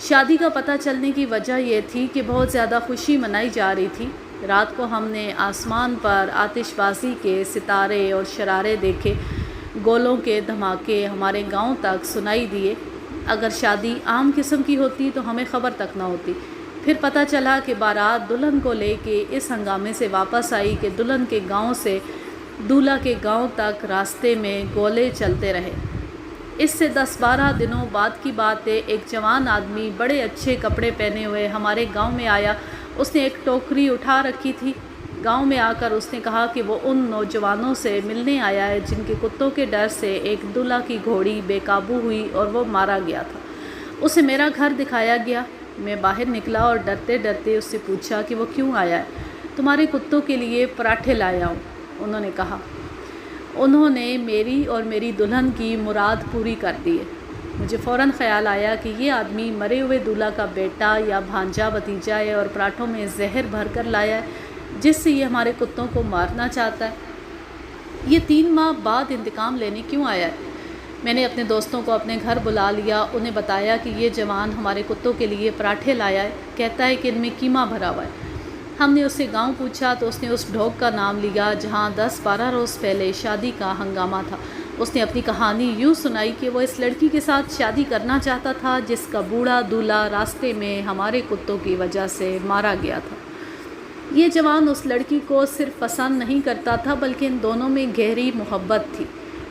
شادی کا پتہ چلنے کی وجہ یہ تھی کہ بہت زیادہ خوشی منائی جا رہی تھی۔ رات کو ہم نے آسمان پر آتش بازی کے ستارے اور شرارے دیکھے، گولوں کے دھماکے ہمارے گاؤں تک سنائی دیے۔ اگر شادی عام قسم کی ہوتی تو ہمیں خبر تک نہ ہوتی۔ پھر پتہ چلا کہ بارات دلہن کو لے کے اس ہنگامے سے واپس آئی کہ دلہن کے گاؤں سے دولہا کے گاؤں تک راستے میں گولے چلتے رہے۔ اس سے 10-12 دنوں بعد کی بات ہے، ایک جوان آدمی بڑے اچھے کپڑے پہنے ہوئے ہمارے گاؤں میں آیا۔ اس نے ایک ٹوکری اٹھا رکھی تھی۔ گاؤں میں آ کر اس نے کہا کہ وہ ان نوجوانوں سے ملنے آیا ہے جن کے کتوں کے ڈر سے ایک دلہا کی گھوڑی بے قابو ہوئی اور وہ مارا گیا تھا۔ اسے میرا گھر دکھایا گیا۔ میں باہر نکلا اور ڈرتے ڈرتے اس سے پوچھا کہ وہ کیوں آیا ہے۔ تمہارے کتوں کے لیے پراٹھے لایا ہوں، انہوں نے کہا۔ انہوں نے میری اور میری دلہن کی مراد پوری کر دی ہے۔ مجھے فوراً خیال آیا کہ یہ آدمی مرے ہوئے دولہا کا بیٹا یا بھانجا بھتیجا ہے اور پراٹھوں میں زہر بھر کر لایا ہے جس سے یہ ہمارے کتوں کو مارنا چاہتا ہے۔ یہ 3 ماہ بعد انتقام لینے کیوں آیا ہے؟ میں نے اپنے دوستوں کو اپنے گھر بلا لیا، انہیں بتایا کہ یہ جوان ہمارے کتوں کے لیے پراٹھے لایا ہے، کہتا ہے کہ ان میں قیمہ بھرا ہوا ہے۔ ہم نے اس سے گاؤں پوچھا تو اس نے اس ڈھوک کا نام لیا جہاں 10-12 روز پہلے شادی کا ہنگامہ تھا۔ اس نے اپنی کہانی یوں سنائی کہ وہ اس لڑکی کے ساتھ شادی کرنا چاہتا تھا جس کا بوڑھا دولہا راستے میں ہمارے کتوں کی وجہ سے مارا گیا تھا۔ یہ جوان اس لڑکی کو صرف پسند نہیں کرتا تھا بلکہ ان دونوں میں گہری محبت تھی۔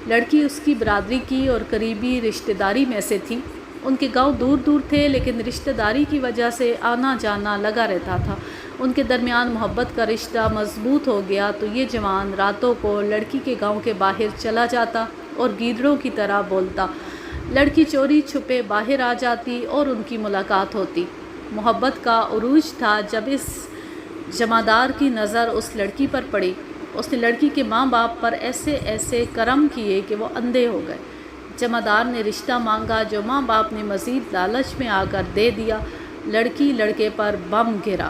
لڑکی اس کی برادری کی اور قریبی رشتہ داری میں سے تھی۔ ان کے گاؤں دور دور تھے لیکن رشتہ داری کی وجہ سے آنا جانا لگا رہتا تھا۔ ان کے درمیان محبت کا رشتہ مضبوط ہو گیا تو یہ جوان راتوں کو لڑکی کے گاؤں کے باہر چلا جاتا اور گیدڑوں کی طرح بولتا۔ لڑکی چوری چھپے باہر آ جاتی اور ان کی ملاقات ہوتی۔ محبت کا عروج تھا جب اس جمعدار کی نظر اس لڑکی پر پڑی۔ اس نے لڑکی کے ماں باپ پر ایسے ایسے کرم کیے کہ وہ اندھے ہو گئے۔ جمعدار نے رشتہ مانگا جو ماں باپ نے مزید لالچ میں آ کر دے دیا۔ لڑکی لڑکے پر بم گرا۔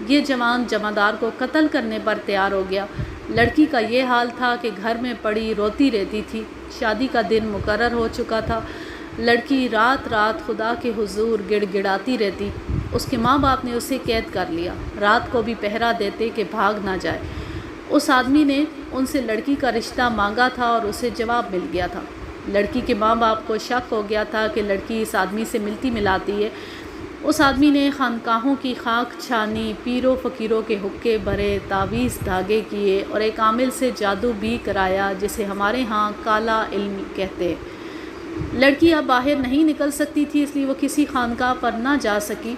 یہ جوان جمعدار کو قتل کرنے پر تیار ہو گیا۔ لڑکی کا یہ حال تھا کہ گھر میں پڑی روتی رہتی تھی۔ شادی کا دن مقرر ہو چکا تھا۔ لڑکی رات رات خدا کے حضور گڑ گڑاتی رہتی۔ اس کے ماں باپ نے اسے قید کر لیا، رات کو بھی پہرا دیتے کہ بھاگ نہ جائے۔ اس آدمی نے ان سے لڑکی کا رشتہ مانگا تھا اور اسے جواب مل گیا تھا۔ لڑکی کے ماں باپ کو شک ہو گیا تھا کہ لڑکی اس آدمی سے ملتی ملاتی ہے۔ اس آدمی نے خانقاہوں کی خاک چھانی، پیروں فقیروں کے حقے بھرے، تعویذ دھاگے کیے اور ایک عامل سے جادو بھی کرایا جسے ہمارے ہاں کالا علم کہتے ہیں۔ لڑکی اب باہر نہیں نکل سکتی تھی اس لیے وہ کسی خانقاہ پر نہ جا سکی۔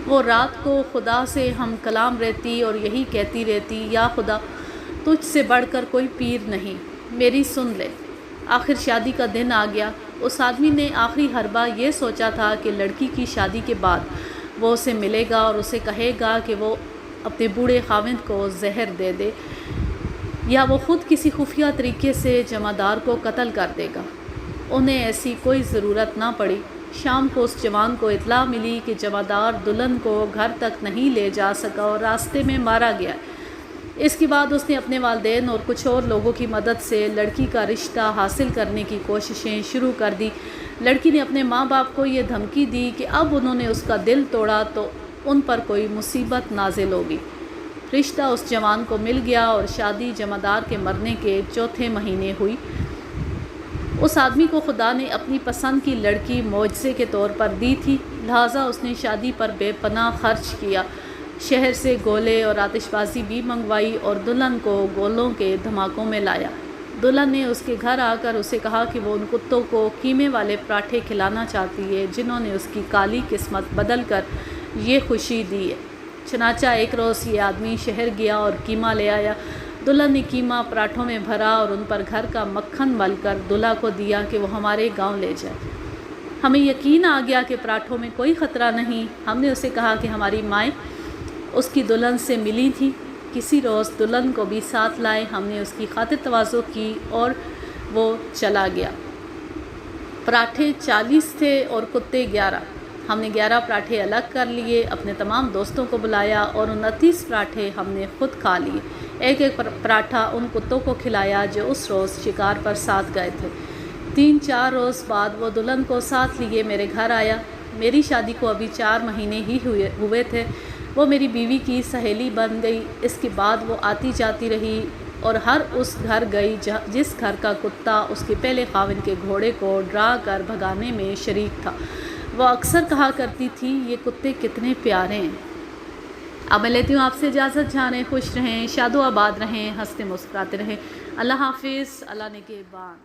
وہ رات کو خدا سے ہم کلام رہتی اور یہی کہتی رہتی، یا خدا تجھ سے بڑھ کر کوئی پیر نہیں، میری سن لے۔ آخر شادی کا دن آ گیا۔ اس آدمی نے آخری حربہ یہ سوچا تھا کہ لڑکی کی شادی کے بعد وہ اسے ملے گا اور اسے کہے گا کہ وہ اپنے بوڑھے خاوند کو زہر دے دے یا وہ خود کسی خفیہ طریقے سے جمعدار کو قتل کر دے گا۔ انہیں ایسی کوئی ضرورت نہ پڑی۔ شام کو اس جوان کو اطلاع ملی کہ جمعدار دلہن کو گھر تک نہیں لے جا سکا اور راستے میں مارا گیا۔ اس کے بعد اس نے اپنے والدین اور کچھ اور لوگوں کی مدد سے لڑکی کا رشتہ حاصل کرنے کی کوششیں شروع کر دی۔ لڑکی نے اپنے ماں باپ کو یہ دھمکی دی کہ اب انہوں نے اس کا دل توڑا تو ان پر کوئی مصیبت نازل ہوگی۔ رشتہ اس جوان کو مل گیا اور شادی جمعدار کے مرنے کے 4تھے مہینے ہوئی۔ اس آدمی کو خدا نے اپنی پسند کی لڑکی معجزے کے طور پر دی تھی، لہٰذا اس نے شادی پر بے پناہ خرچ کیا۔ شہر سے گولے اور آتش بازی بھی منگوائی اور دلہن کو گولوں کے دھماکوں میں لایا۔ دلہن نے اس کے گھر آ کر اسے کہا کہ وہ ان کتوں کو قیمے والے پراٹھے کھلانا چاہتی ہے جنہوں نے اس کی کالی قسمت بدل کر یہ خوشی دی ہے۔ چنانچہ ایک روز یہ آدمی شہر گیا اور قیمہ لے آیا۔ دلہن نے قیمہ پراٹھوں میں بھرا اور ان پر گھر کا مکھن مل کر دلہا کو دیا کہ وہ ہمارے گاؤں لے جائے۔ ہمیں یقین آ گیا کہ پراٹھوں میں کوئی خطرہ نہیں۔ ہم نے اسے کہا کہ ہماری مائیں اس کی دلہن سے ملی تھی، کسی روز دلہن کو بھی ساتھ لائے۔ ہم نے اس کی خاطر تواضع کی اور وہ چلا گیا۔ پراٹھے 40 تھے اور کتے 11۔ ہم نے 11 پراٹھے الگ کر لیے، اپنے تمام دوستوں کو بلایا اور 29 پراٹھے ہم نے خود کھا لیے۔ ایک ایک پراٹھا ان کتوں کو کھلایا جو اس روز شکار پر ساتھ گئے تھے۔ 3-4 روز بعد وہ دلہن کو ساتھ لیے میرے گھر آیا۔ میری شادی کو ابھی 4 مہینے ہی ہوئے تھے، وہ میری بیوی کی سہیلی بن گئی۔ اس کے بعد وہ آتی جاتی رہی اور ہر اس گھر گئی جس گھر کا کتا اس کے پہلے خاوند کے گھوڑے کو ڈرا کر بھگانے میں شریک تھا۔ وہ اکثر کہا کرتی تھی، یہ کتے کتنے پیارے ہیں۔ اب میں لیتی ہوں آپ سے اجازت، جہاں رہیں خوش رہیں، شاد و آباد رہیں، ہنستے مسکراتے رہیں۔ اللہ حافظ، اللہ نگہبان۔